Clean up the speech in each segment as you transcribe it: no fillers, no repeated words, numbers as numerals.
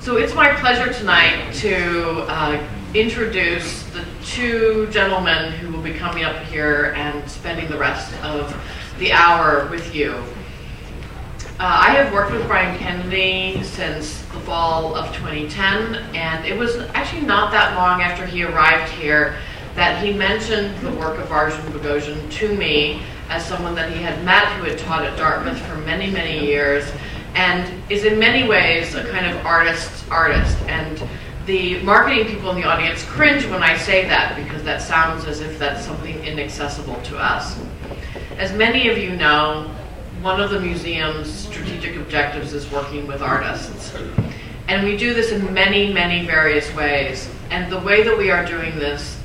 So it's my pleasure tonight to introduce the two gentlemen who will be coming up here and spending the rest of the hour with you. I have worked with Brian Kennedy since the fall of 2010, and it was actually not that long after he arrived here that he mentioned the work of Varujan Boghosian to me as someone that he had met who had taught at Dartmouth for many, many years, and is in many ways a kind of artist's artist. And the marketing people in the audience cringe when I say that, because that sounds as if that's something inaccessible to us. As many of you know, one of the museum's strategic objectives is working with artists. And we do this in many, many various ways. And the way that we are doing this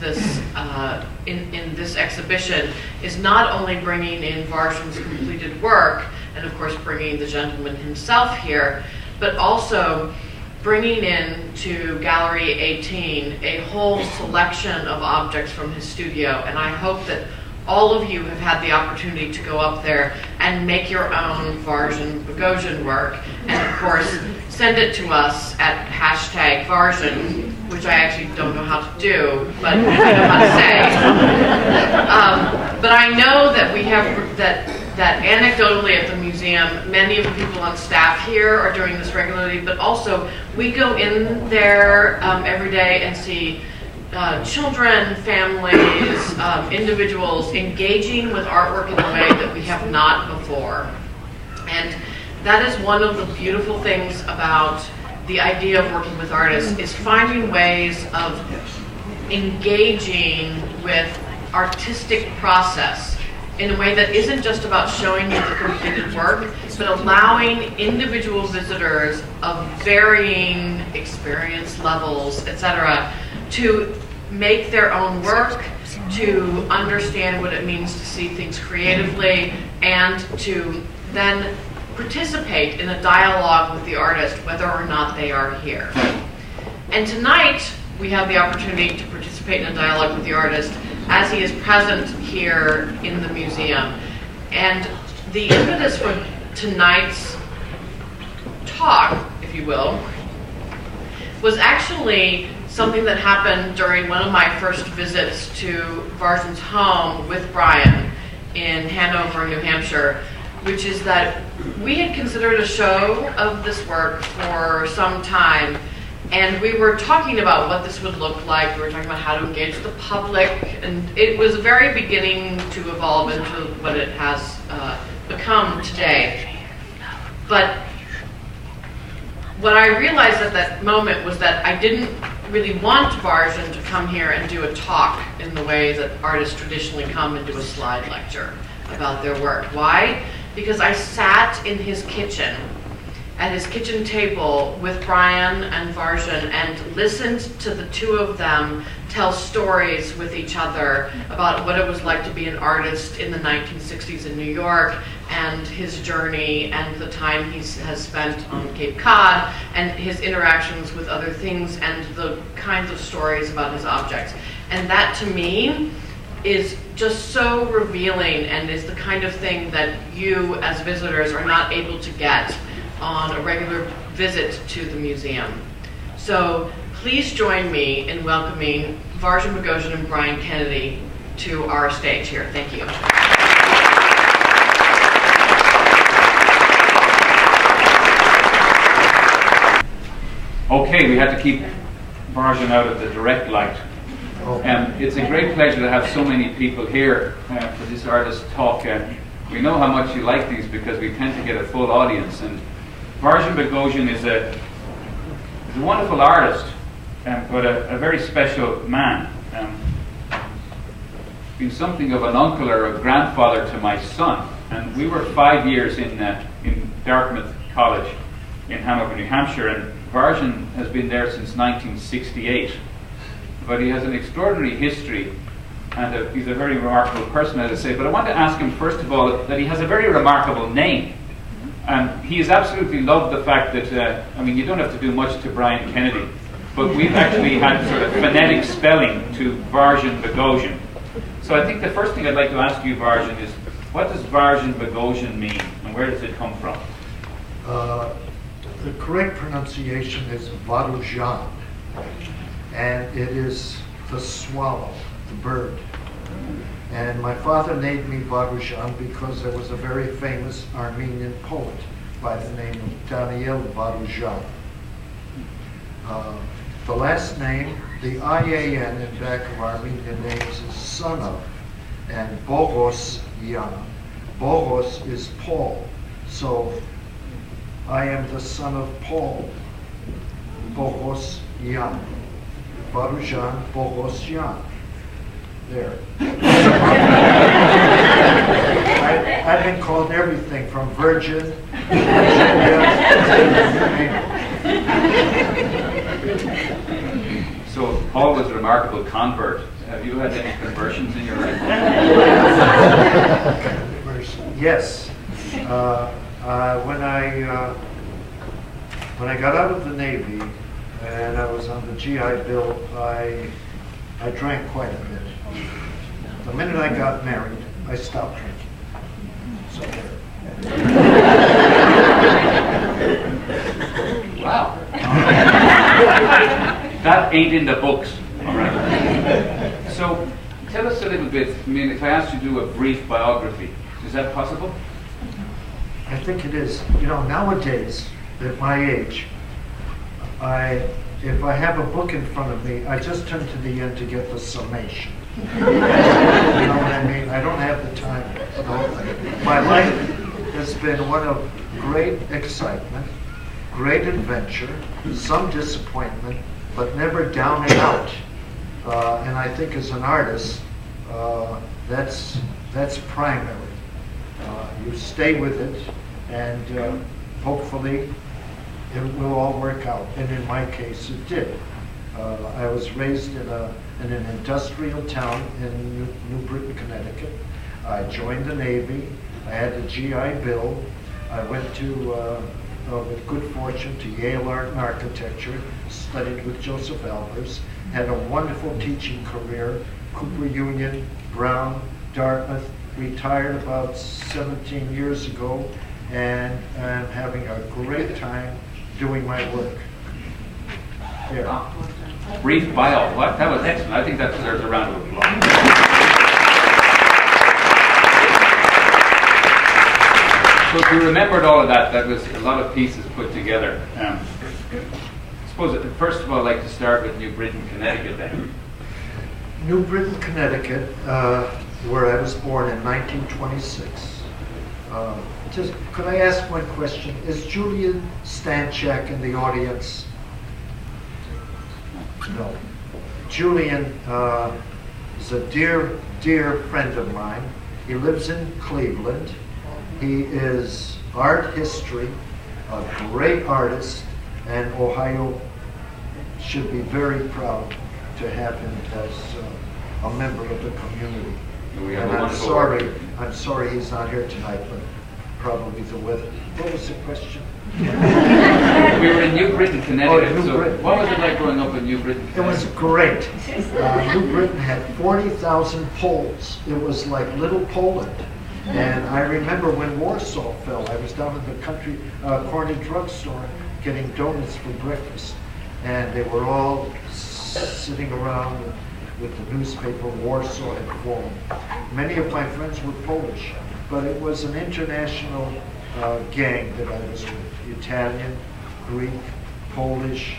in this exhibition is not only bringing in Varujan's completed work, and of course bringing the gentleman himself here, but also bringing in to Gallery 18 a whole selection of objects from his studio. And I hope that all of you have had the opportunity to go up there and make your own Varujan Boghosian work, and of course send it to us at #Varujan, which I actually don't know how to do, but I know how to say. But I know that we have that anecdotally at the museum, many of the people on staff here are doing this regularly, but also we go in there every day and see children, families, individuals engaging with artwork in a way that we have not before. And that is one of the beautiful things about the idea of working with artists, is finding ways of engaging with artistic process in a way that isn't just about showing you the completed work, but allowing individual visitors of varying experience levels, etc., to make their own work, to understand what it means to see things creatively, and to then participate in a dialogue with the artist, whether or not they are here. And tonight, we have the opportunity to participate in a dialogue with the artist as he is present here in the museum. And the impetus for tonight's talk, if you will, was actually something that happened during one of my first visits to Varujan's home with Brian in Hanover, New Hampshire, which is that we had considered a show of this work for some time, and we were talking about what this would look like. We were talking about how to engage the public, and it was very beginning to evolve into what it has become today. But what I realized at that moment was that I didn't really want Varujan to come here and do a talk in the way that artists traditionally come and do a slide lecture about their work. Why? Because I sat in his kitchen, at his kitchen table with Brian and Varujan, and listened to the two of them tell stories with each other about what it was like to be an artist in the 1960s in New York, and his journey, and the time he has spent on Cape Cod, and his interactions with other things, and the kinds of stories about his objects. And that, to me, is just so revealing, and is the kind of thing that you, as visitors, are not able to get on a regular visit to the museum. So please join me in welcoming Varujan Boghosian and Brian Kennedy to our stage here. Thank you. Okay, we had to keep Varujan out of the direct light. It's a great pleasure to have so many people here for this artist talk. We know how much you like these because we tend to get a full audience. And Varujan Boghosian is a wonderful artist, but a very special man. Been something of an uncle or a grandfather to my son. And we were 5 years in Dartmouth College in Hanover, New Hampshire, and Varujan has been there since 1968. But he has an extraordinary history, and he's a very remarkable person, as I say. But I want to ask him, first of all, that he has a very remarkable name. He has absolutely loved the fact that, I mean, you don't have to do much to Brian Kennedy, but we've actually had sort of phonetic spelling to Varujan Boghosian. So I think the first thing I'd like to ask you, Varujan, is what does Varujan Boghosian mean, and where does it come from? The correct pronunciation is Varujan, and it is the swallow, the bird. And my father named me Varujan because there was a very famous Armenian poet by the name of Daniel Varujan. The last name, the IAN in back of Armenian names is son of, and Bogosian. Bogos is Paul, so I am the son of Paul, Bogosian. Varujan Boghosian. There. I've been called everything from virgin. So Paul was a remarkable convert. Have you had any conversions in your life? Yes. When I got out of the Navy and I was on the GI Bill, I drank quite a bit. The minute I got married, I stopped drinking. So there. Wow. That ain't in the books. All right. So tell us a little bit, I mean, if I asked you to do a brief biography, is that possible? I think it is. You know, nowadays, at my age, if I have a book in front of me, I just turn to the end to get the summation. You know what I mean? I don't have the time for the whole thing. My life has been one of great excitement, great adventure, some disappointment, but never down and out. And I think as an artist, that's primary. You stay with it, and hopefully it will all work out. And in my case, it did. I was raised in an industrial town in New Britain, Connecticut. I joined the Navy. I had a GI Bill. I went to, with good fortune, to Yale Art and Architecture, studied with Joseph Albers, had a wonderful teaching career, Cooper Union, Brown, Dartmouth, retired about 17 years ago, and I'm having a great time doing my work. There. Brief bio. What? That was excellent. I think that deserves a round of applause. So if you remembered all of that, that was a lot of pieces put together. I suppose, first of all, I'd like to start with New Britain, Connecticut then. New Britain, Connecticut, where I was born in 1926. Could I ask one question? Is Julian Stanchak in the audience? No. Julian is a dear, dear friend of mine. He lives in Cleveland. He is art history, a great artist, and Ohio should be very proud to have him as a member of the community. And I'm sorry he's not here tonight, but probably the weather. What was the question? We were in New Britain, Connecticut. New Britain. What was it like growing up in New Britain, Connecticut? It was great. New Britain had 40,000 Poles. It was like little Poland. And I remember when Warsaw fell, I was down in the country corner drugstore getting donuts for breakfast. And they were all sitting around with the newspaper. Warsaw had fallen. Many of my friends were Polish, but it was an international gang that I was with. Italian, Greek, Polish,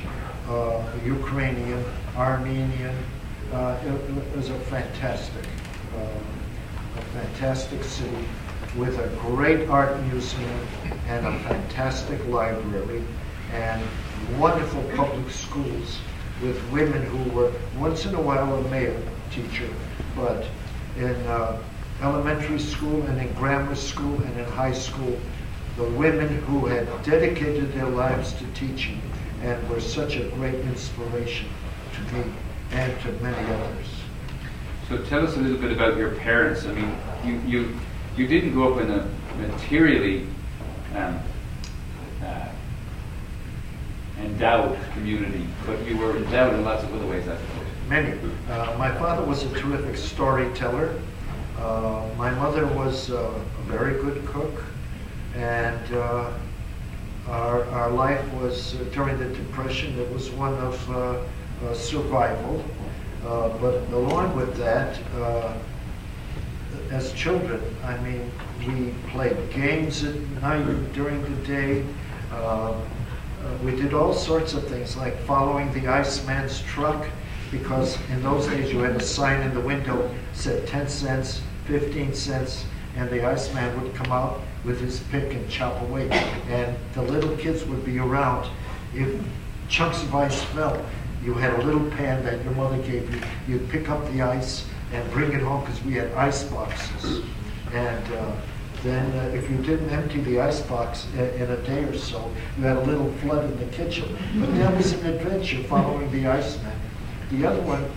Ukrainian, Armenian. It was a fantastic city with a great art museum and a fantastic library and wonderful public schools with women who were once in a while a male teacher, but in elementary school and in grammar school and in high school, the women who had dedicated their lives to teaching and were such a great inspiration to me and to many others. So tell us a little bit about your parents. I mean, you didn't grow up in a materially endowed community, but you were endowed in lots of other ways, I suppose. Many. My father was a terrific storyteller. My mother was a very good cook, and Our life was, during the Depression, it was one of survival. But along with that, as children, I mean, we played games at night, during the day. We did all sorts of things, like following the Iceman's truck, because in those days you had a sign in the window said 10 cents, 15 cents, and the Iceman would come out with his pick and chop away. And the little kids would be around. If chunks of ice fell, you had a little pan that your mother gave you. You'd pick up the ice and bring it home, because we had ice boxes. And then if you didn't empty the ice box in a day or so, you had a little flood in the kitchen. But that was an adventure, following the Iceman. The other one,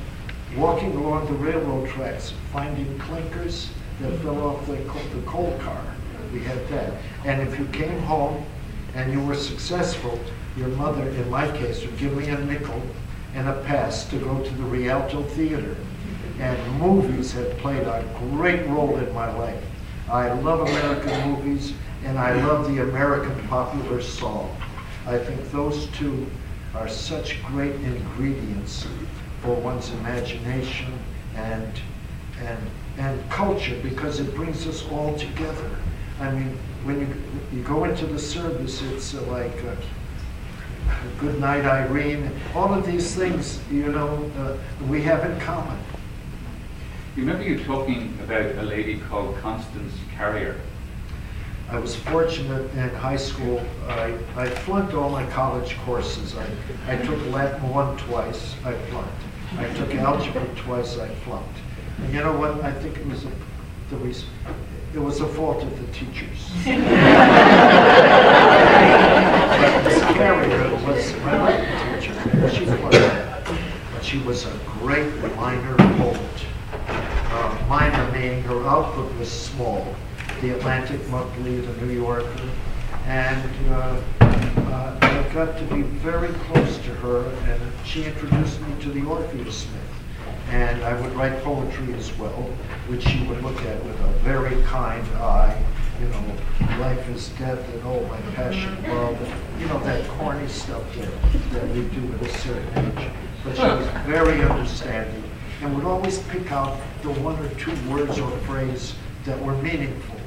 walking along the railroad tracks, finding clinkers that fell off the coal car. We had that. And if you came home and you were successful, your mother, in my case, would give me a nickel and a pass to go to the Rialto Theater. And movies have played a great role in my life. I love American movies, and I love the American popular song. I think those two are such great ingredients for one's imagination and culture, because it brings us all together. I mean, when you go into the service, it's like Good Night, Irene. All of these things, you know, we have in common. Remember you talking about a lady called Constance Carrier? I was fortunate in high school. I flunked all my college courses. I took Latin 1 twice, I flunked. I took algebra twice, I flunked. And you know what? I think it was it was a fault of the teachers. But Miss Carrier was my Latin teacher. She flunked. But she was a great minor poet. Minor meaning her output was small. The Atlantic Monthly, the New Yorker, and I got to be very close to her, and she introduced me to the Orpheus Smith. And I would write poetry as well, which she would look at with a very kind eye. You know, life is death, and oh, my passion, love, and, you know, that corny stuff that we do at a certain age. But she was very understanding, and would always pick out the 1 or 2 words or phrase that were meaningful.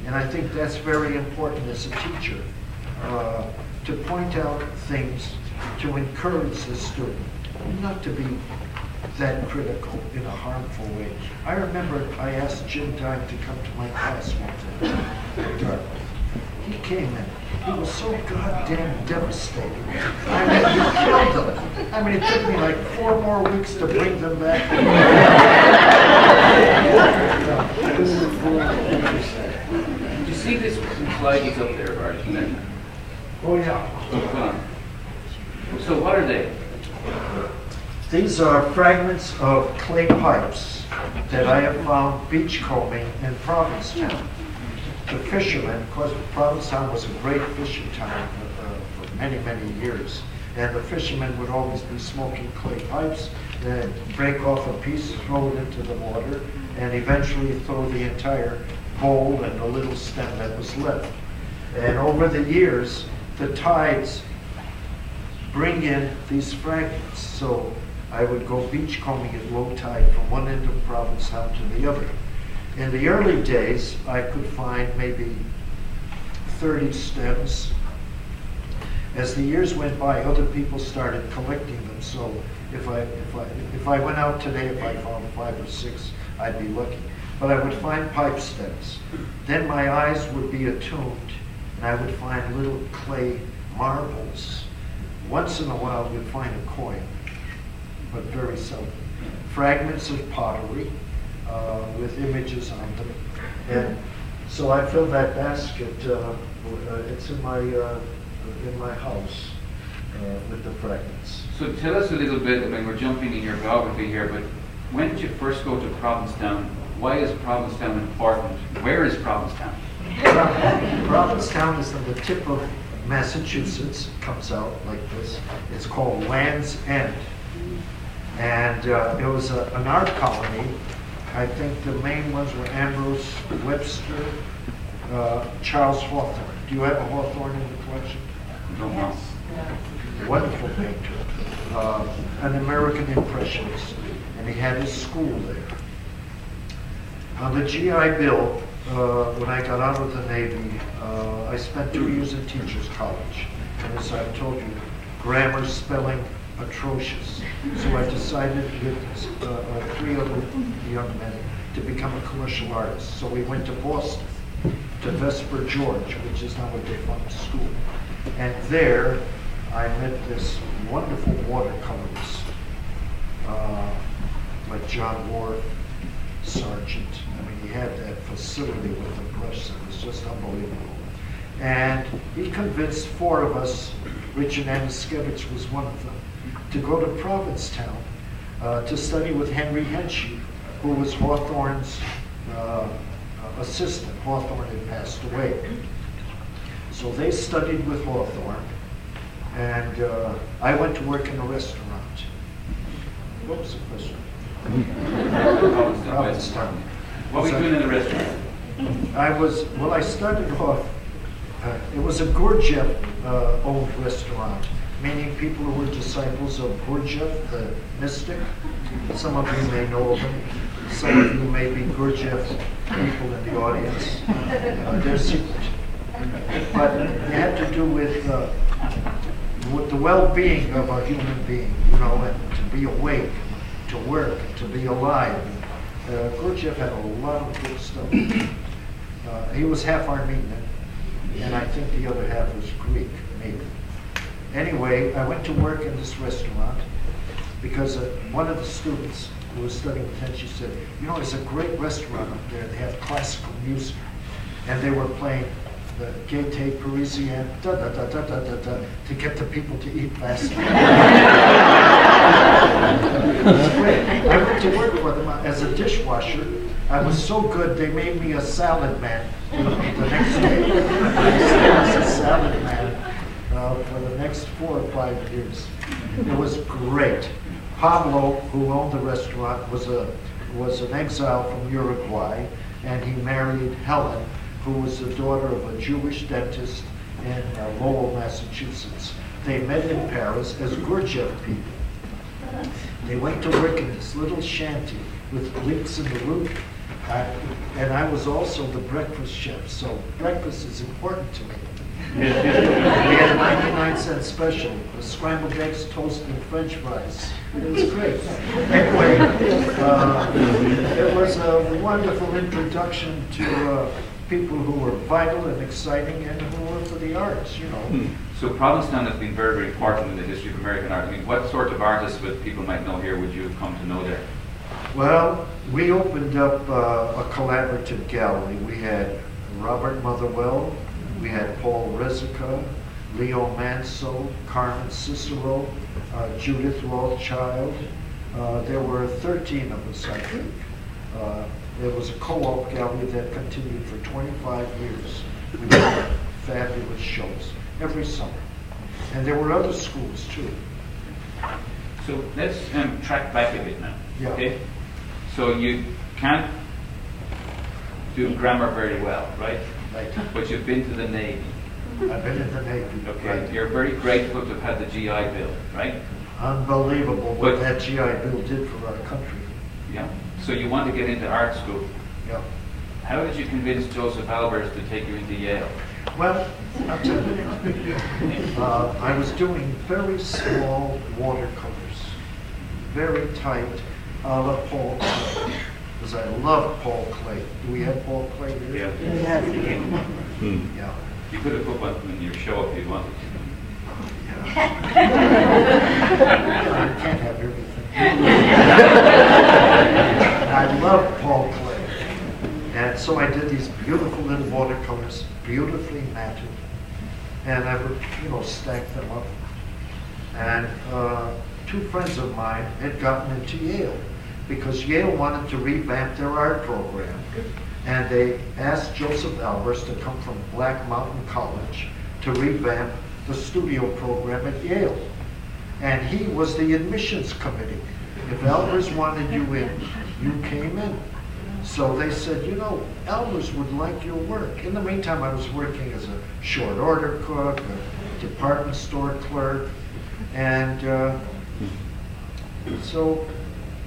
And I think that's very important as a teacher, to point out things, to encourage the student, not to be that critical in a harmful way. I remember I asked Jim Dime to come to my class one day. He came in. He was so goddamn devastating. I mean, he killed them. I mean, it took me like 4 more weeks to bring them back. Did you see this slide he's up there, Varujan? Oh, yeah. So what are they? These are fragments of clay pipes that I have found beachcombing in Provincetown. The fishermen, of course, Provincetown was a great fishing town for many, many years. And the fishermen would always be smoking clay pipes, then break off a piece, throw it into the water, and eventually throw the entire bowl and the little stem that was left. And over the years, the tides bring in these fragments. So I would go beachcombing at low tide from one end of Provincetown to the other. In the early days, I could find maybe 30 stems. As the years went by, other people started collecting them. So if I went out today, if I found 5 or 6, I'd be lucky. But I would find pipe stems. Then my eyes would be attuned, and I would find little clay marbles. Once in a while, you'd find a coin, but very seldom. Fragments of pottery with images on them. And so I filled that basket. It's in my house with the fragments. So tell us a little bit, I mean, we're jumping in your biography here, but when did you first go to Provincetown? Why is Provincetown important? Where is Provincetown? Provincetown is on the tip of Massachusetts. It comes out like this. It's called Land's End. And it was an art colony. I think the main ones were Ambrose Webster, Charles Hawthorne. Do you have a Hawthorne in the collection? No, no. Wonderful painter, an American impressionist, and he had his school there. On the GI Bill, when I got out of the Navy, I spent 2 years in teachers college, and as I've told you, grammar, spelling, atrocious. So I decided with 3 other young men to become a commercial artist. So we went to Boston, to Vesper George, which is now a defunct school. And there I met this wonderful watercolorist, like John Wolfe, Sargent. I mean, he had that facility with the brush that was just unbelievable. And he convinced 4 of us, Richard Aniskevich was one of them, to go to Provincetown to study with Henry Henshey, who was Hawthorne's assistant. Hawthorne had passed away. So they studied with Hawthorne, and I went to work in a restaurant. What was the question? Provincetown. What were you doing in the restaurant? I started off, it was a Gurdjieff-owned restaurant, meaning people who were disciples of Gurdjieff, the mystic. Some of you may know of him. Some of you may be Gurdjieff people in the audience. They're secret. But it had to do with the well-being of a human being, you know, and to be awake, to work, to be alive. Gurdjieff had a lot of good stuff. He was half Armenian, and I think the other half was Greek, maybe. Anyway, I went to work in this restaurant because one of the students who was studying with Henshey said, you know, it's a great restaurant up there. They have classical music. And they were playing the Gaieté Parisienne, da-da-da-da-da-da-da, to get the people to eat faster. It was great. I went to work for them as a dishwasher. I was so good, they made me a salad man the next day. I was a salad man for the next 4 or 5 years. It was great. Pablo, who owned the restaurant, was an exile from Uruguay, and he married Helen, who was the daughter of a Jewish dentist in Lowell, Massachusetts. They met in Paris as Gurdjieff people. They went to work in this little shanty with leaks in the roof, and I was also the breakfast chef, so breakfast is important to me. We had a 99-cent special, the scrambled eggs, toast, and French fries. It was great. Anyway, it was a wonderful introduction to people who were vital and exciting and who were for the arts, you know. So Provincetown has been very, very important in the history of American art. I mean, what sort of artists that people might know here would you have come to know there? Well, we opened up a collaborative gallery. We had Robert Motherwell, we had Paul Rezica, Leo Manso, Carmen Cicero, Judith Rothschild. There were 13 of us, I think. There was a co-op gallery that continued for 25 years. We had fabulous shows every summer. And there were other schools too. So let's track back a bit now. Yeah. Okay? So you can't do grammar very well, right? Right. But you've been to the Navy. I've been in the Navy. Okay. Right. You're very grateful to have had the GI Bill, right? Unbelievable what that GI Bill did for our country. Yeah. So you want to get into art school. Yeah. How did you convince Joseph Albers to take you into Yale? Well, I'll tell you, I was doing very small watercolors, very tight, a la Paul Klee, because I love Paul Klee. Do we have Paul Klee here? Yeah. Yeah. You could have put one in your show if you wanted. Yeah. I can't have everything. I love Paul Klee. And so I did these beautiful little watercolors, beautifully matted. And I would, you know, stack them up. And 2 friends of mine had gotten into Yale because Yale wanted to revamp their art program. And they asked Joseph Albers to come from Black Mountain College to revamp the studio program at Yale. And he was the admissions committee. If Albers wanted you in, you came in. So they said, you know, Albers would like your work. In the meantime, I was working as a short order cook, a department store clerk, and so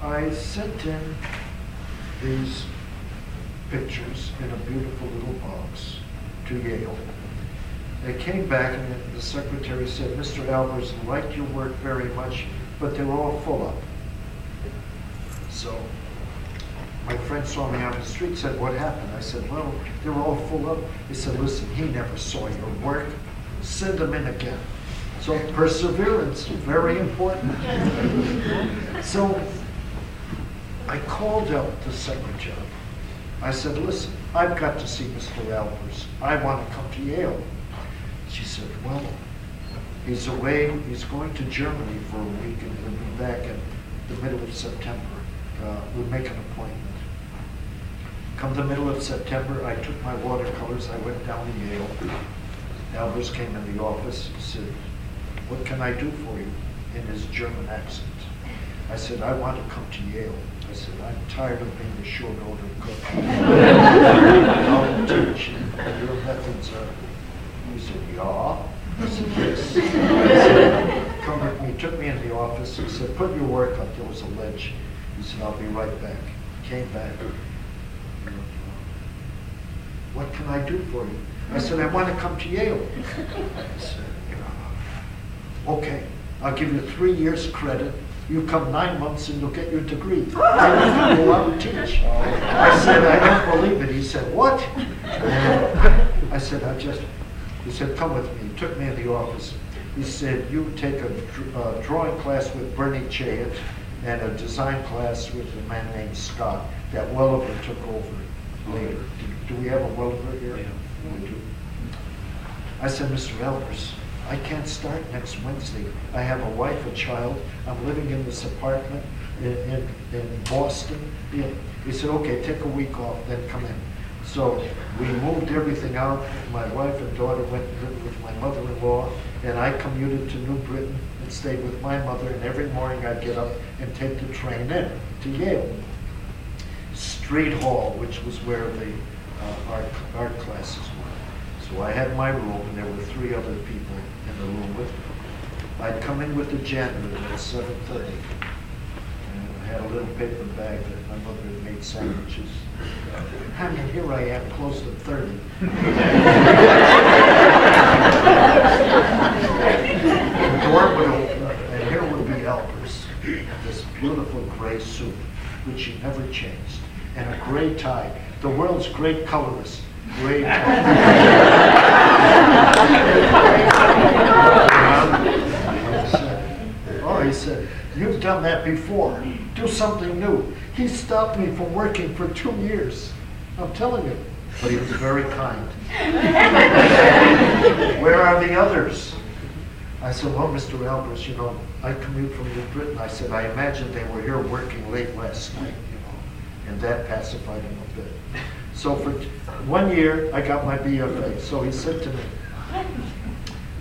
I sent in these pictures in a beautiful little box to Yale. They came back and the secretary said, Mr. Albers liked your work very much, but they were all full up. So my friend saw me on the street, said, what happened? I said, well, they were all full up. He said, listen, he never saw your work. Send them in again. So perseverance, very important. So I called up the secretary. I said, listen, I've got to see Mr. Albers. I want to come to Yale. She said, well, he's away. He's going to Germany for a week and he'll be back in the middle of September. We'll make an appointment. Come the middle of September, I took my watercolors. I went down to Yale. Albers came in the office. He said, what can I do for you? In his German accent. I said, I want to come to Yale. I said, I'm tired of being a short order cook. I'll teach you. Your methods are. He said, yeah. I said, yes. He said, come with me. He took me in the office. He said, put your work up. There was a ledge. He said, I'll be right back. Came back. What can I do for you? I said, I want to come to Yale. He said, okay, I'll give you 3 years credit. You come 9 months and you'll get your degree. I will go out and teach. I said, I don't believe it. He said, what? I said, he said, come with me. He took me in the office. He said, you take a drawing class with Bernie Chayet and a design class with a man named Scott that Welliver took over later. Do we have a Welliver here? Yeah. We do. I said, Mr. Albers, I can't start next Wednesday. I have a wife, a child. I'm living in this apartment in Boston. He said, okay, take a week off, then come in. So we moved everything out. My wife and daughter went and lived with my mother-in-law, and I commuted to New Britain and stayed with my mother, and every morning I'd get up and take the train in to Yale. Street Hall, which was where the art classes were. So I had my room, and there were 3 other people in the room with me. I'd come in with the janitor at 7:30, and I had a little paper bag that my mother had made sandwiches. I mean, here I am, close to 30. The door would open, and here would be Albers, this beautiful gray suit, which he never changed, and a gray tie, the world's great colorist. Gray tie. Oh, he said, you've done that before. Do something new. He stopped me from working for 2 years. I'm telling you. But he was very kind. Where are the others? I said, well, Mr. Albers, you know, I commute from New Britain. I said, I imagine they were here working late last night, you know, and that pacified him a bit. So for 1 year, I got my BFA. So he said to me,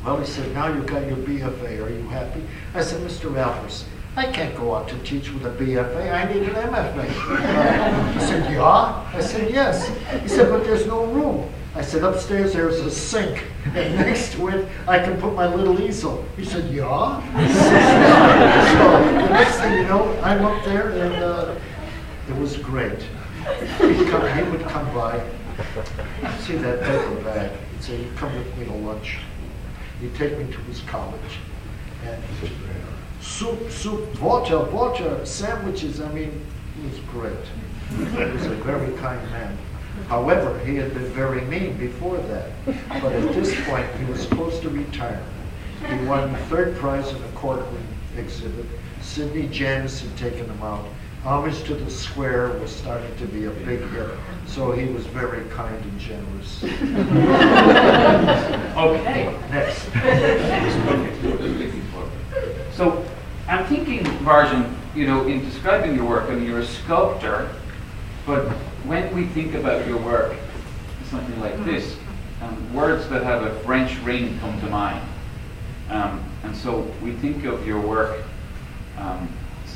well, he said, now you've got your BFA. Are you happy? I said, Mr. Albers, I can't go out to teach with a BFA. I need an MFA. He said, yeah? I said, yes. He said, but there's no room. I said, upstairs there's a sink, and next to it I can put my little easel. He said, yeah? So the next thing you know, I'm up there, and it was great. He would come by, see that paper bag, he'd say, you come with me to lunch. He'd take me to his college, and soup, water, sandwiches. I mean, he was great. He was a very kind man. However, he had been very mean before that. But at this point, he was close to retirement. He won the 3rd prize in a courtroom exhibit. Sidney James had taken him out. Homage to the Square was starting to be a big hit. So he was very kind and generous. Okay. Next. So I'm thinking, Varujan, you know, in describing your work, I mean, you're a sculptor, but when we think about your work, something like this, words that have a French ring come to mind. And so we think of your work,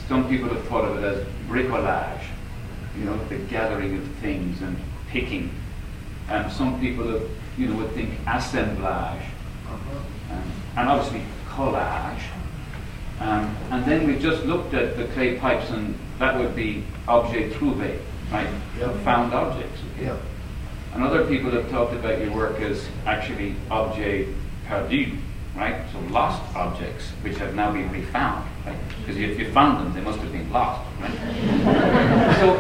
some people have thought of it as bricolage. the gathering of things and picking. Some people would think assemblage, and obviously collage. And then we just looked at the clay pipes, and that would be objet trouvé, right? Found objects. Okay? Yeah. And other people have talked about your work as actually objet perdu, right? So lost objects which have now been refound, right? Because if you found them, they must have been lost, right? So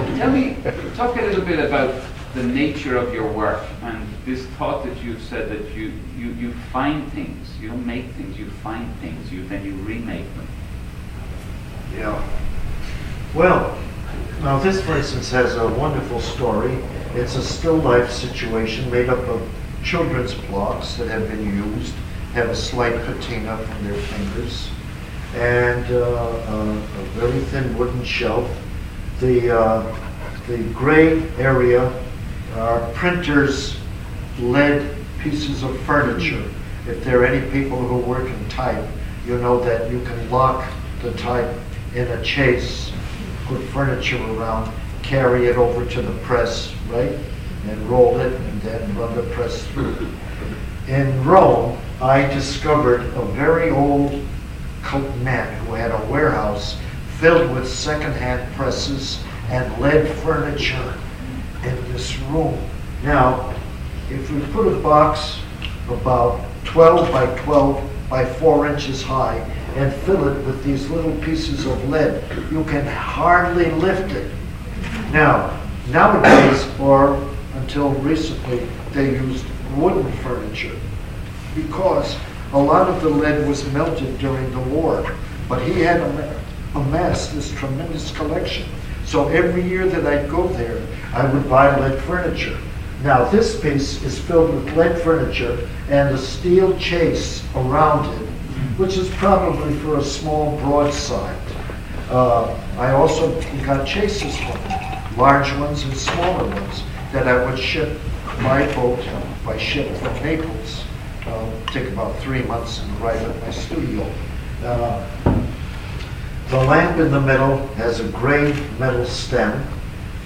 talk a little bit about the nature of your work and this thought that you've said that you find things, you don't make things, you find things, then you remake them. Yeah. Well, now this, for instance, has a wonderful story. It's a still life situation made up of children's blocks that have been used, have a slight patina from their fingers, and a very thin wooden shelf. The gray area are printers' lead pieces of furniture. If there are any people who work in type, you know that you can lock the type in a chase, put furniture around, carry it over to the press, right? And roll it and then run the press through. In Rome, I discovered a very old man who had a warehouse filled with secondhand presses and lead furniture in this room. Now, if we put a box about 12 by 12 by 4 inches high and fill it with these little pieces of lead, you can hardly lift it. Now, nowadays, or until recently, they used wooden furniture because a lot of the lead was melted during the war. But he had amassed this tremendous collection. So every year that I'd go there, I would buy lead furniture. Now this piece is filled with lead furniture and a steel chase around it, which is probably for a small broadside. I also got chases from them, large ones and smaller ones, that I would ship by boat, by ship from Naples. Take about 3 months and arrive at my studio. The lamp in the middle has a gray metal stem,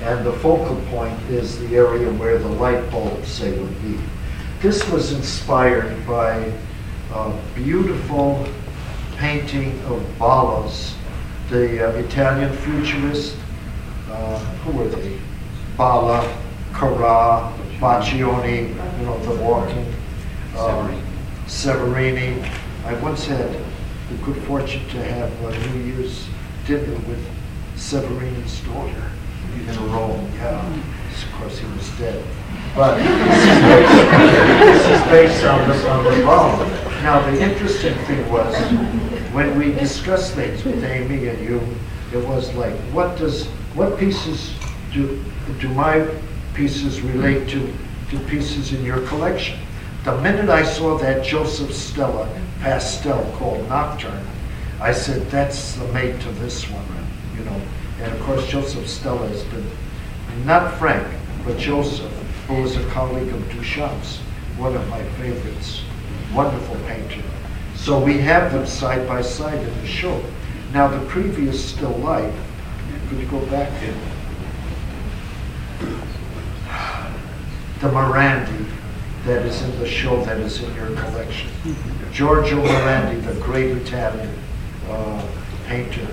and the focal point is the area where the light bulbs, say, would be. This was inspired by a beautiful painting of Ballas, the Italian futurist. Who were they? Balla, Carrà, Baccioni, the walking. Severini. I once had the good fortune to have a New Year's dinner with Severini's daughter in Rome. Yeah, of course he was dead. But this is based on the Balla. Now the interesting thing was, when we discussed things with Amy and you, it was like, what pieces do my pieces relate to pieces in your collection? The minute I saw that Joseph Stella pastel called Nocturne, I said, that's the mate to this one, And of course, Joseph Stella has been, not Frank, but Joseph, who was a colleague of Duchamp's, one of my favorites, wonderful painter. So we have them side by side in the show. Now the previous still life, could you go back in? The Morandi that is in the show that is in your collection. Giorgio Morandi, the great Italian painter,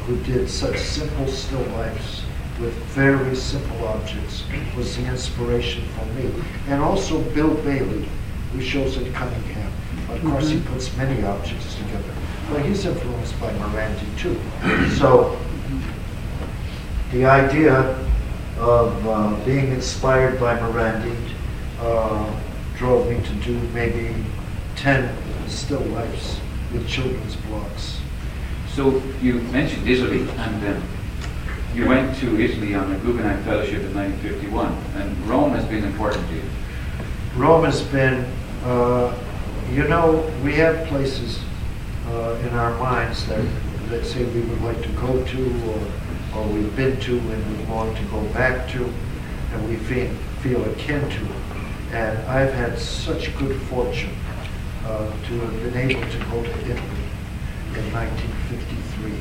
who did such simple still lifes with very simple objects, was the inspiration for me. And also Bill Bailey, who shows at Cunningham. Of course, he puts many objects together. But he's influenced by Morandi too. So the idea of being inspired by Morandi drove me to do maybe 10 still lifes with children's blocks. So you mentioned Italy, and you went to Italy on a Guggenheim Fellowship in 1951, and Rome has been important to you. Rome has been, we have places in our minds that, let's say, we would like to go to, or we've been to and we want to go back to, and we feel akin to. And I've had such good fortune to have been able to go to Italy in 1953.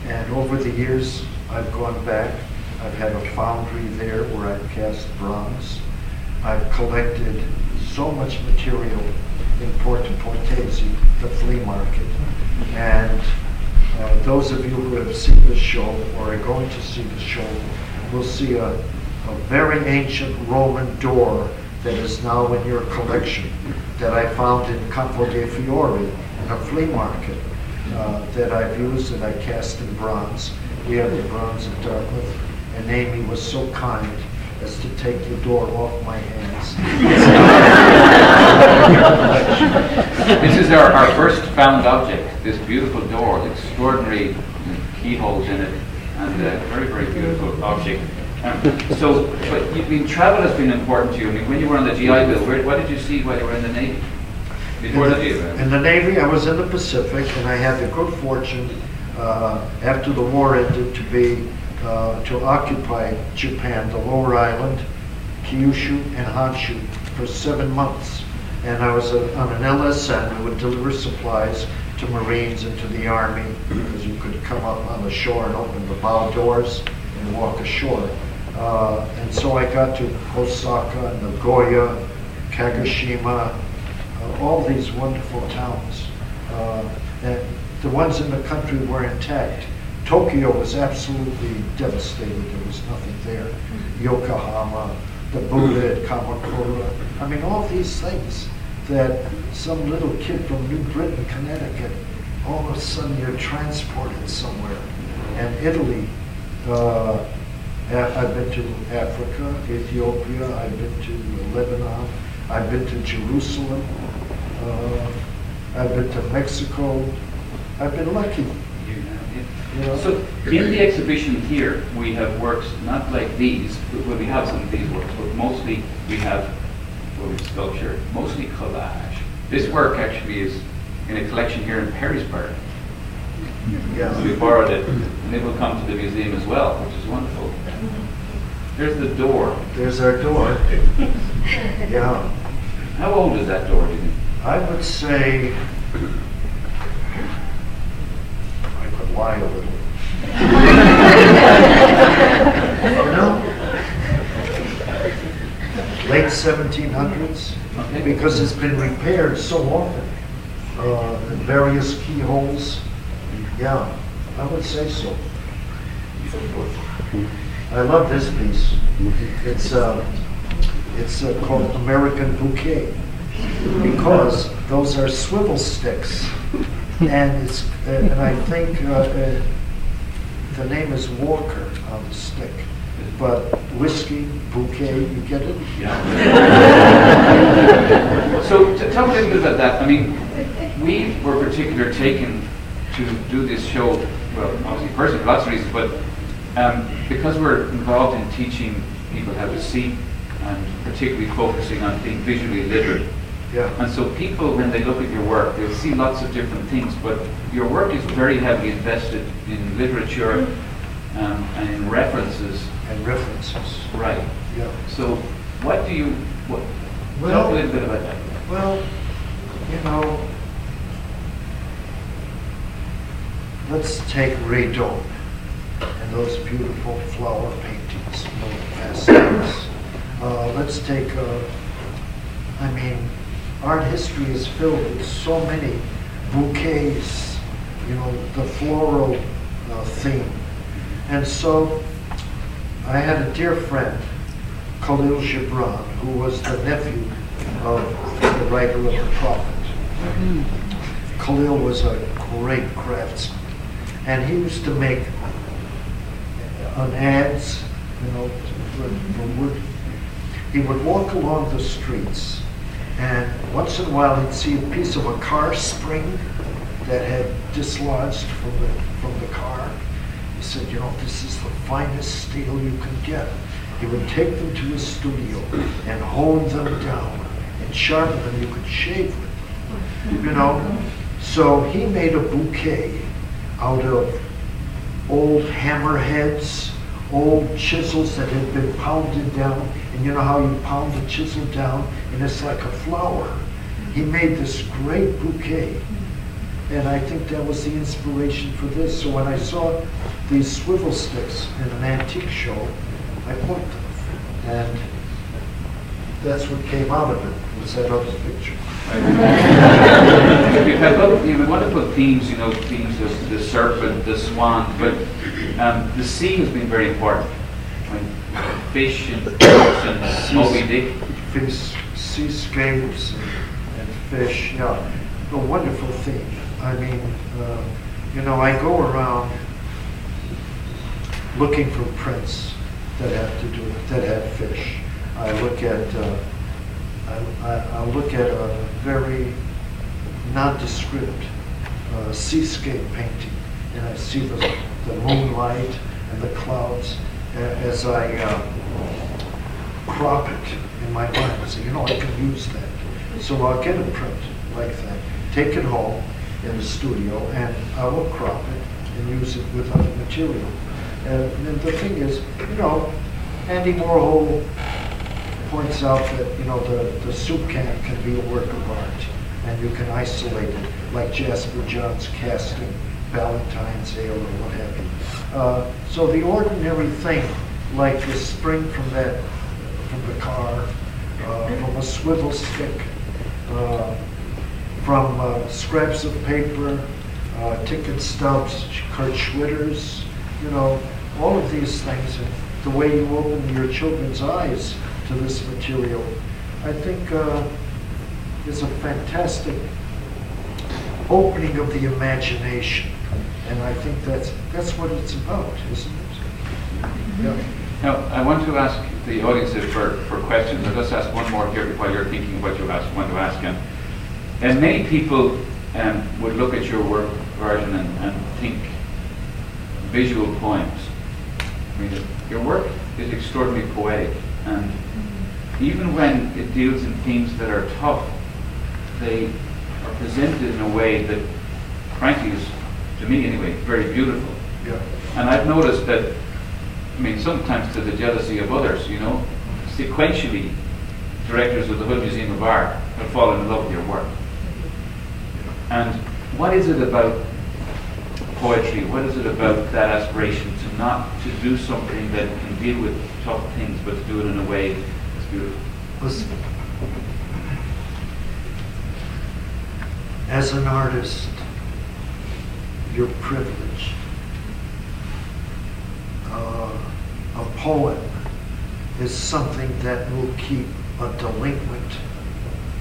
And over the years, I've gone back I've had a foundry there where I've cast bronze. I've collected so much material in Porta-Portese, the flea market. And those of you who have seen the show or are going to see the show will see a very ancient Roman door that is now in your collection that I found in Campo dei Fiori in a flea market that I've used and I cast in bronze. We have the bronze in Dartmouth, and Amy was so kind as to take the door off my hands. This is our first found object, this beautiful door, extraordinary keyholes in it, and a very, very beautiful object. But travel has been important to you. I mean, when you were on the GI Bill, what did you see while you were in the Navy? In the Navy, I was in the Pacific, and I had the good fortune, after the war ended, to occupy Japan, the Lower Island, Kyushu, and Honshu for 7 months. And I was on an LSN. We would deliver supplies to Marines and to the Army, because you could come up on the shore and open the bow doors and walk ashore. And so I got to Osaka, Nagoya, Kagoshima, all these wonderful towns. And the ones in the country were intact. Tokyo was absolutely devastated. There was nothing there. Yokohama, the Buddha at Kamakura. I mean, all these things that some little kid from New Britain, Connecticut, all of a sudden you're transported somewhere. And Italy, I've been to Africa, Ethiopia, I've been to Lebanon, I've been to Jerusalem, I've been to Mexico. I've been lucky. You know? So in the exhibition here, we have works not like these, well, we have some of these works, but mostly we have sculpture, mostly collage. This work actually is in a collection here in Perrysburg. Yeah. So we borrowed it, and it will come to the museum as well, which is wonderful. There's the door. There's our door. Yeah. How old is that door, do you think? I would say, I could lie a little. You know? Late 1700s, Okay. because it's been repaired so often. In various keyholes. Yeah, I would say so. I love this piece. It's called American Bouquet, because those are swivel sticks, and I think the name is Walker on the stick, but whiskey bouquet, you get it? Yeah. So tell me a little bit about that. I mean, we were particularly taken to do this show, well, obviously personally for lots of reasons, but because we're involved in teaching people how to see, and particularly focusing on being visually literate. Yeah. And so people, when they look at your work, they'll see lots of different things, but your work is very heavily invested in literature and in references. And references. Right. Yeah. So what do you, talk a little bit about that. Well, you know, let's take Redon and those beautiful flower paintings, pastels. Let's take, I mean, art history is filled with so many bouquets, you know, the floral theme. And so I had a dear friend, Khalil Gibran, who was the nephew of the writer of the Prophet. Khalil was a great craftsman, and he used to make on ads, you know, for wood. He would walk along the streets, and once in a while he'd see a piece of a car spring that had dislodged from the car. He said, you know, this is the finest steel you can get. He would take them to his studio and hone them down and sharpen them. You could shave with them, you know. So he made a bouquet out of old hammerheads, old chisels that had been pounded down. And you know how you pound the chisel down and it's like a flower. He made this great bouquet. And I think that was the inspiration for this. So when I saw these swivel sticks in an antique show, I bought them. And that's what came out of it, was that other picture. You've had wonderful themes, themes of the serpent, the swan, but the sea has been very important. Fish and birds and Moby Dick. Fish, seascapes and fish, yeah. A wonderful theme. I mean, I go around looking for prints that have fish. I look at a very nondescript seascape painting, and I see the moonlight and the clouds as I crop it in my mind. I say, I can use that. So I'll get a print like that, take it home in the studio, and I will crop it and use it with other material. And the thing is, Andy Warhol points out that, the soup can be a work of art, and you can isolate it, like Jasper John's casting Valentine's Ale or what have you. So the ordinary thing, like the spring from the car, from a swivel stick, from scraps of paper, ticket stubs, Kurt Schwitter's, all of these things, and the way you open your children's eyes to this material, I think is a fantastic opening of the imagination, and I think that's what it's about, isn't it? Yeah. Now, I want to ask the audience for questions. I'll just ask one more here while you're thinking of what you want to ask. And many people would look at your work, Varujan, and think visual poems. I mean, your work is extraordinarily poetic, and even when it deals in themes that are tough, they are presented in a way that, frankly, is, to me anyway, very beautiful. Yeah. And I've noticed that, sometimes to the jealousy of others, sequentially, directors of the Hood Museum of Art have fallen in love with your work. And what is it about poetry? What is it about that aspiration to do something that can deal with tough things, but to do it in a way that's beautiful? Listen, as an artist, you're privileged. A poem is something that will keep a delinquent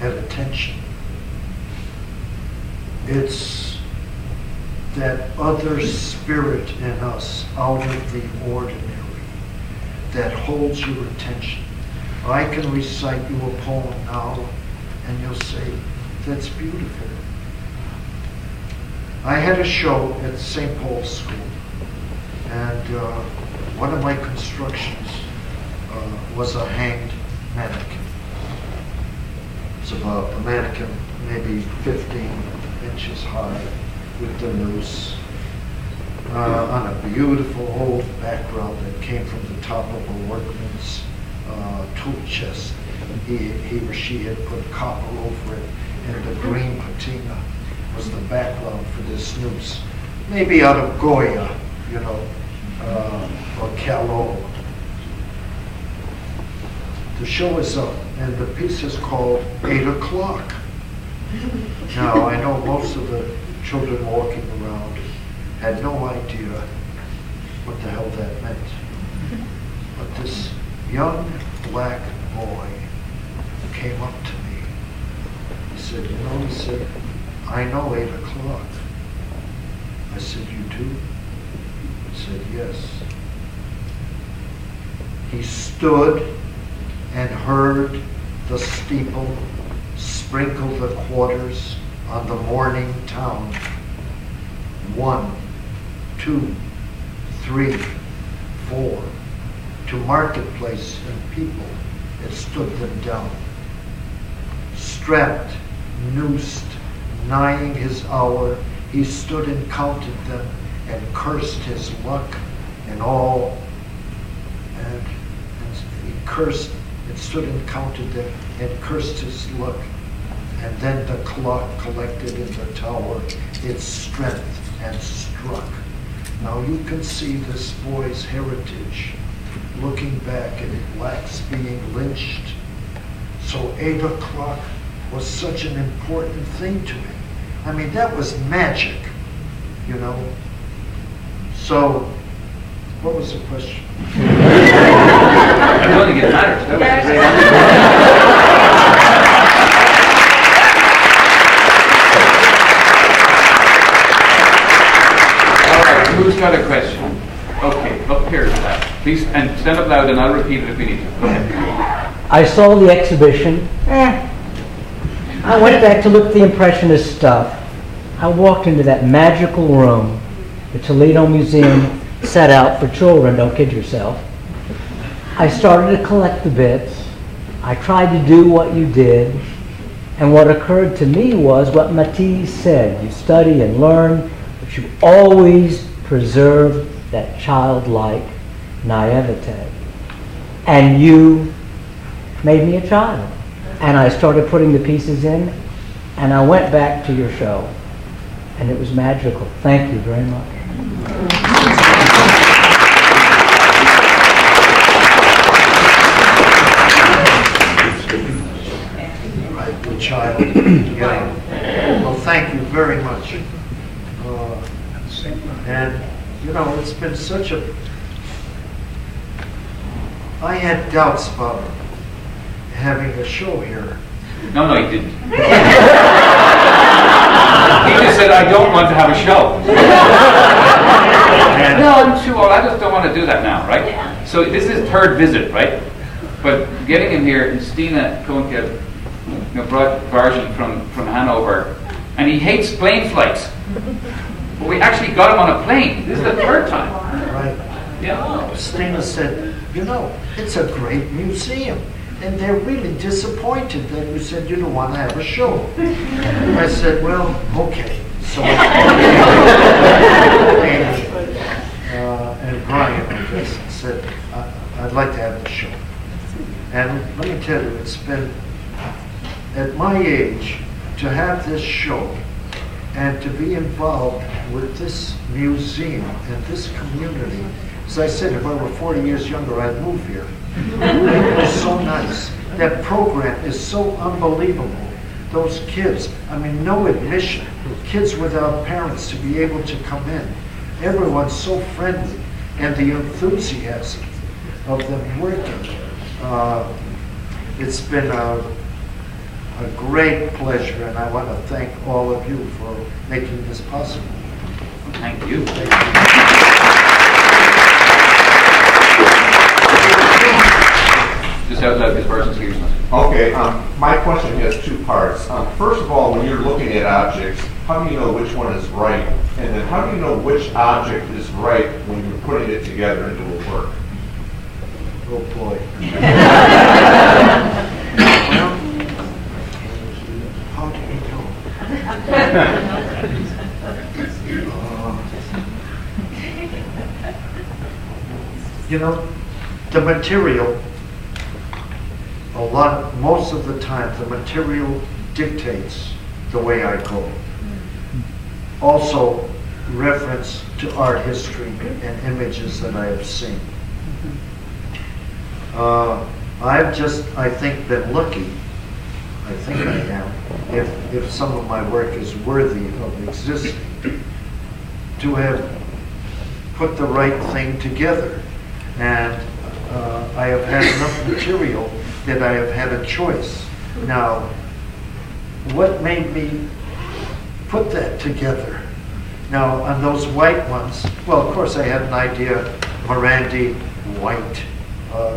at attention. It's that other spirit in us, out of the ordinary, that holds your attention. I can recite you a poem now, and you'll say, that's beautiful. I had a show at St. Paul's School, and one of my constructions was a hanged mannequin. It's about a mannequin maybe 15 inches high with the noose on a beautiful old background that came from the top of a workman's tool chest. He or she had put copper over it, and the green patina was the background for this noose. Maybe out of Goya, or Callot. The show is up, and the piece is called 8 o'clock. Now, I know most of the children walking around had no idea what the hell that meant. But this young black boy came up to me. He said, I know 8 o'clock. I said, you do? He said, yes. He stood and heard the steeple sprinkle the quarters on the morning town. 1, 2, 3, 4. To marketplace and people, it stood them down. Strapped, noosed, nighing his hour, he stood and counted them and cursed his luck and all. And he cursed and stood and counted them and cursed his luck And then the clock collected in the tower its strength and struck. Now you can see this boy's heritage looking back at blacks being lynched. So 8 o'clock was such an important thing to me. I mean, that was magic, you know. So, what was the question? I'm going to get matters. That was all right, who's got a question? Okay, up here to that. Please, and stand up loud and I'll repeat it if we need to. Go ahead. I saw the exhibition. I went back to look at the Impressionist stuff. I walked into that magical room the Toledo Museum set out for children, don't kid yourself. I started to collect the bits. I tried to do what you did. And what occurred to me was what Matisse said. You study and learn, but you always preserve that childlike naivete. And you made me a child. And I started putting the pieces in, and I went back to your show. And it was magical. Thank you very much. Right, the child. Yeah. Well, thank you very much. And, you know, it's been such a... I had doubts about having a show here. No, he didn't. He just said, I don't want to have a show. No, I'm too old. I just don't want to do that now, right? Yeah. So this is his third visit, right? But getting him here, and Stina Koenke, brought Varujan from Hanover, and he hates plane flights. But we actually got him on a plane. This is the third time. Right. Yeah. Stina said, you know, it's a great museum. And they're really disappointed that you said you don't want to have a show. I said, well, okay. So, and Brian, I guess, said, I'd like to have the show. And let me tell you, it's been, at my age, to have this show and to be involved with this museum and this community. As I said, if I were 40 years younger, I'd move here. It was so nice. That program is so unbelievable. Those kids, I mean, no admission. Kids without parents to be able to come in. Everyone's so friendly. And the enthusiasm of them working. It's been a great pleasure, and I want to thank all of you for making this possible. Thank you. Thank you. Just out loud, this person's here. Okay, my question has two parts. First of all, when you're looking at objects, how do you know which one is right? And then how do you know which object is right when you're putting it together into a work? Oh boy. How do you know? You know, the material, most of the time, the material dictates the way I go. Also, reference to art history and images that I have seen. I've just, I think, been lucky, I think I am, if some of my work is worthy of existing, to have put the right thing together. And I have had enough material that I have had a choice. Now, what made me put that together? Now, on those white ones, well, of course I had an idea, Morandi, white,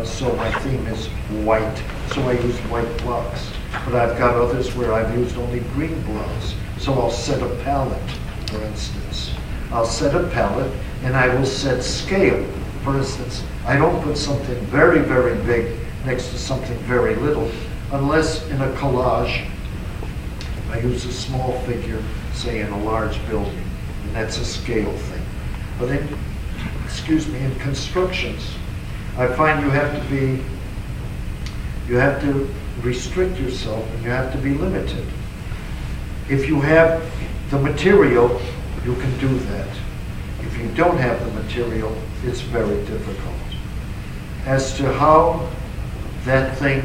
so my theme is white, so I use white blocks. But I've got others where I've used only green blocks, so I'll set a palette, for instance. I'll set a palette, and I will set scale. For instance, I don't put something very, very big next to something very little, unless in a collage, I use a small figure, say in a large building, and that's a scale thing. But in, in constructions, I find you have to restrict yourself, and you have to be limited. If you have the material, you can do that. If you don't have the material, it's very difficult. As to how that thing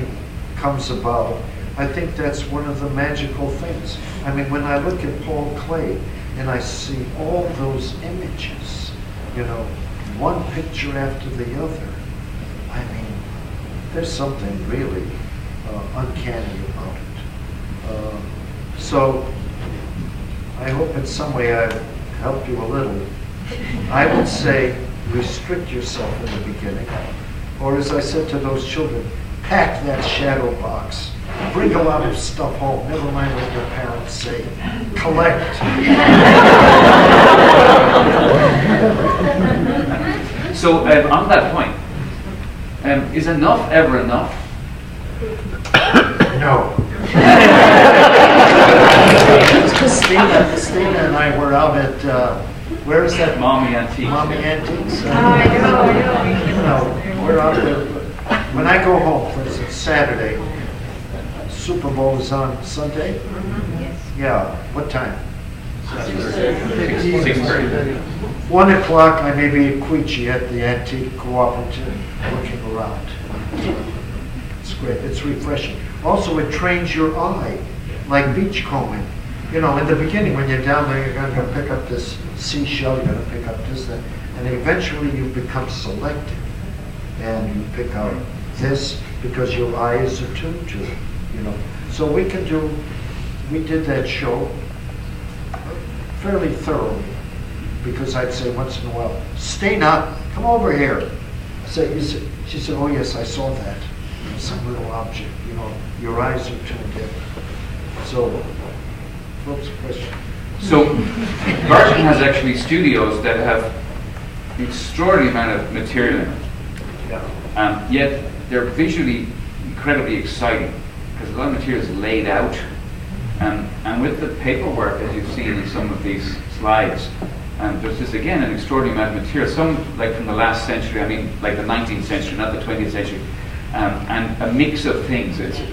comes about, I think that's one of the magical things. I mean, when I look at Paul Klee and I see all those images, you know, one picture after the other, I mean, there's something really uncanny about it. So I hope in some way I've helped you a little. I would say restrict yourself in the beginning, or as I said to those children, pack that shadow box. Bring a lot of stuff home. Never mind what your parents say. Collect. So on that point, is enough ever enough? No. Stina and I were out at, where is that? Mommy Antiques. Mommy Antiques. I know. You know, we're out there. When I go home, for instance, Saturday, Super Bowl is on Sunday? Yeah, what time? 6:30. 1 o'clock, I may be at Queechee at the Antique Cooperative, looking around. It's great, it's refreshing. Also, it trains your eye, like beachcombing. You know, in the beginning, when you're down there, you're going to pick up this seashell, you're going to pick up this, that, and eventually you become selective. And you pick out this because your eye is attuned to it, you know. So we did that show fairly thoroughly, because I'd say once in a while, Stina, come over here. She said, oh yes, I saw that. Some little object, you know, your eyes are tuned in. So, what's the question? So, Varujan has actually studios that have an extraordinary amount of material in it. Yeah. Yet they're visually incredibly exciting because a lot of material is laid out, and with the paperwork, as you've seen in some of these slides, there's just again an extraordinary amount of material. Some like from the last century, I mean like the 19th century, not the 20th century, and a mix of things. It's a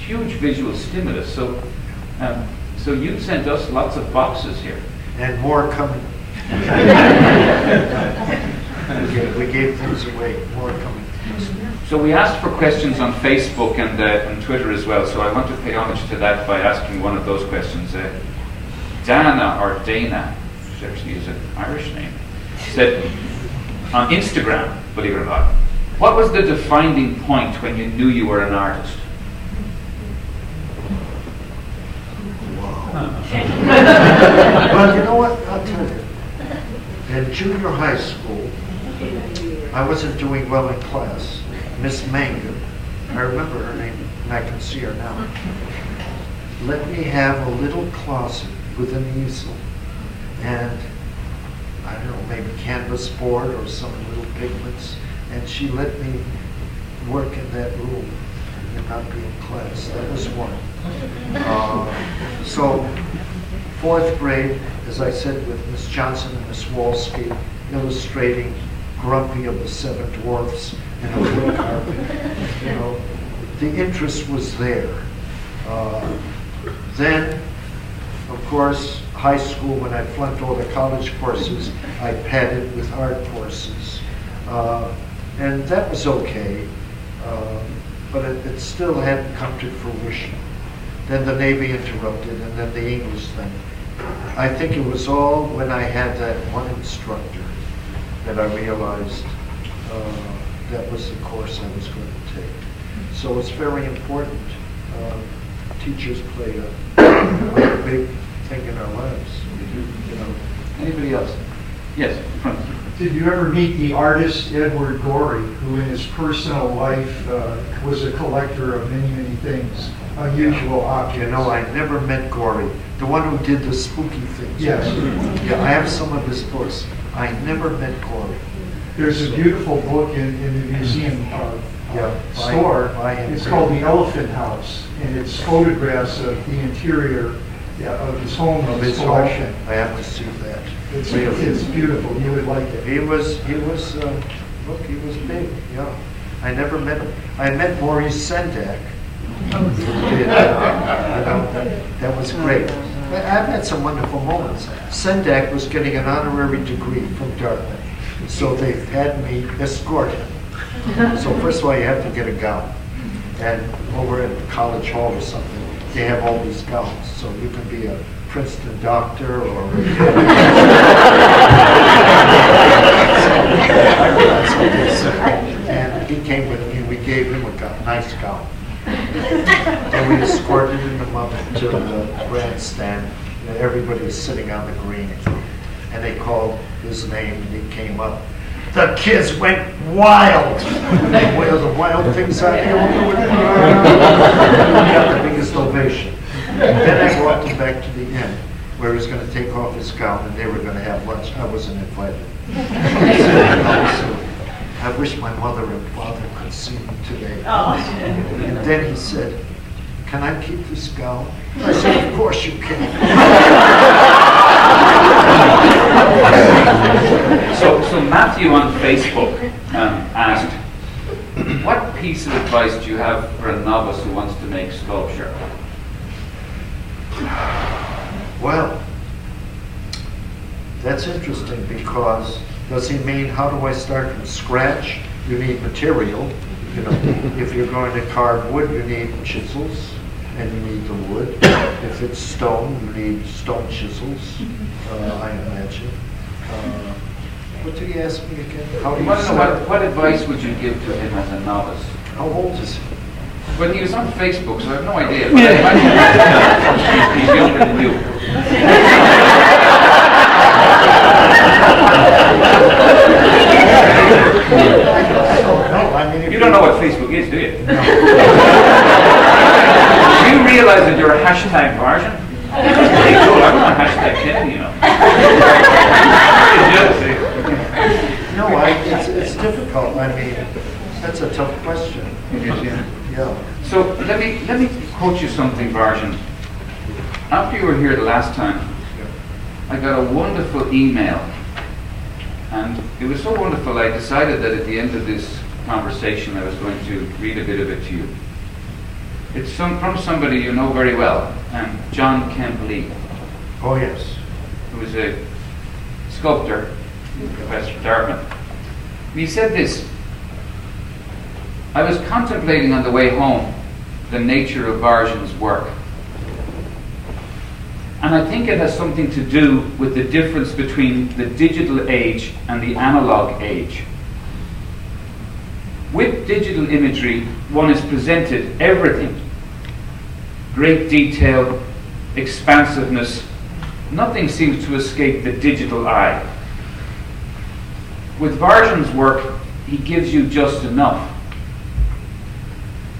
huge visual stimulus. So so you sent us lots of boxes here, And more coming. We gave things away, more coming. So we asked for questions on Facebook and Twitter as well, so I want to pay homage to that by asking one of those questions. Dana, or Dana, which actually is an Irish name, said on Instagram, believe it or not, what was the defining point when you knew you were an artist? Well, you know what? I'll tell you. In junior high school, I wasn't doing well in class. Miss Manga, I remember her name, and I can see her now, let me have a little closet with an easel and, I don't know, maybe canvas board or some little pigments, and she let me work in that room and not be in class. That was one. So, 4th grade, as I said, with Miss Johnson and Miss Walsky, illustrating Grumpy of the Seven Dwarfs in a wood carpet. You know, the interest was there. Then, of course, high school, when I flunked all the college courses, I padded with art courses. And that was okay, but it still hadn't come to fruition. Then the Navy interrupted, and then the English thing. I think it was all when I had that one instructor that I realized that was the course I was going to take. So it's very important. Teachers play a big thing in our lives. You know. Anybody else? Yes, front. Did you ever meet the artist Edward Gorey, who in his personal life was a collector of many, many things, unusual objects? You know, I never met Gorey, the one who did the spooky things. Yes. Yeah, I have some of his books. I never met Gorey. There's a beautiful book in the museum store. It's called The Elephant House, and it's photographs of the interior of his home, of his collection. I have to see that. It's beautiful. You would like it. He was big. Yeah, I never met him. I met Maurice Sendak. That was great. I've had some wonderful moments. Sendak was getting an honorary degree from Dartmouth, so they've had me escort him. So first of all, you have to get a gown. And over at College Hall or something, they have all these gowns. So you can be a Princeton doctor or... And he came with me, we gave him a nice gown. And we escorted him up to the grandstand. Everybody was sitting on the green. And they called his name and he came up. The kids went wild. One of the wild things I ever do. He got the biggest ovation. Then I walked him back to the inn where he was going to take off his gown and they were going to have lunch. I wasn't invited. I wish my mother and father could see me today. And then he said, can I keep this gown? I said, of course you can. So Matthew on Facebook asked, what piece of advice do you have for a novice who wants to make sculpture? Well, that's interesting because does he mean how do I start from scratch? You need material. You know, if you're going to carve wood, you need chisels and you need the wood. If it's stone, you need stone chisels, I imagine. What did he ask me again? How do you start? What advice would you give to him as a novice? How old is he? Well, he was on Facebook, so I have no idea. But he's younger than you. You don't know what Facebook is, do you? No. Do you realize that you're a hashtag Varujan? Pretty cool. I'm on hashtag Kennedy, you know. No, it's difficult. I mean, that's a tough question. Yeah. So let me quote you something, Varujan. After you were here the last time, I got a wonderful email, and it was so wonderful I decided that at the end of this conversation I was going to read a bit of it to you. It's from somebody you know very well, John Kemp Lee. Oh yes. Who was a sculptor, professor at Dartmouth. And he said this: I was contemplating on the way home the nature of Varujan's work. And I think it has something to do with the difference between the digital age and the analog age. With digital imagery, one is presented everything. Great detail, expansiveness. Nothing seems to escape the digital eye. With Varujan's work, he gives you just enough.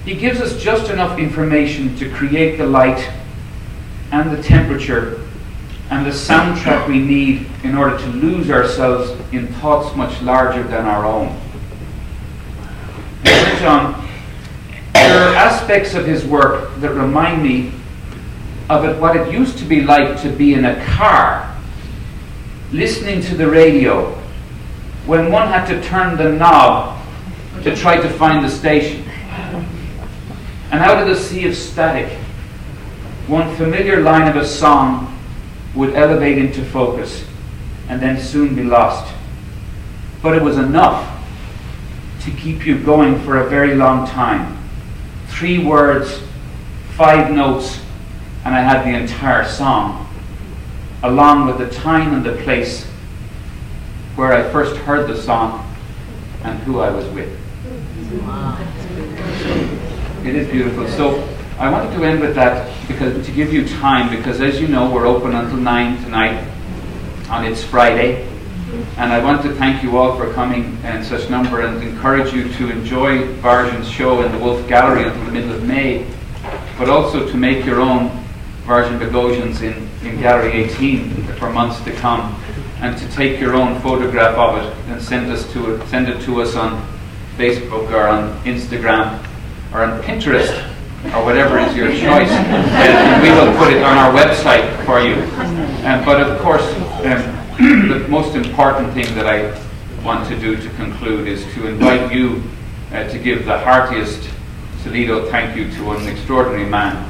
He gives us just enough information to create the light and the temperature and the soundtrack we need in order to lose ourselves in thoughts much larger than our own. John, there are aspects of his work that remind me of what it used to be like to be in a car, listening to the radio, when one had to turn the knob to try to find the station. And out of the sea of static, one familiar line of a song would elevate into focus and then soon be lost. But it was enough to keep you going for a very long time. 3 words, 5 notes, and I had the entire song, along with the time and the place where I first heard the song and who I was with. Wow. It is beautiful. So I wanted to end with that to give you time, because as you know, we're open until 9 tonight, and it's Friday. And I want to thank you all for coming in such number and encourage you to enjoy Varujan's show in the Wolfe Gallery until the middle of May, but also to make your own Varujan Boghosians in Gallery 18 for months to come, and to take your own photograph of it and send it to us on Facebook or on Instagram or on Pinterest or whatever is your choice, and we will put it on our website for you. But of course, the most important thing that I want to do to conclude is to invite you to give the heartiest Toledo thank you to an extraordinary man.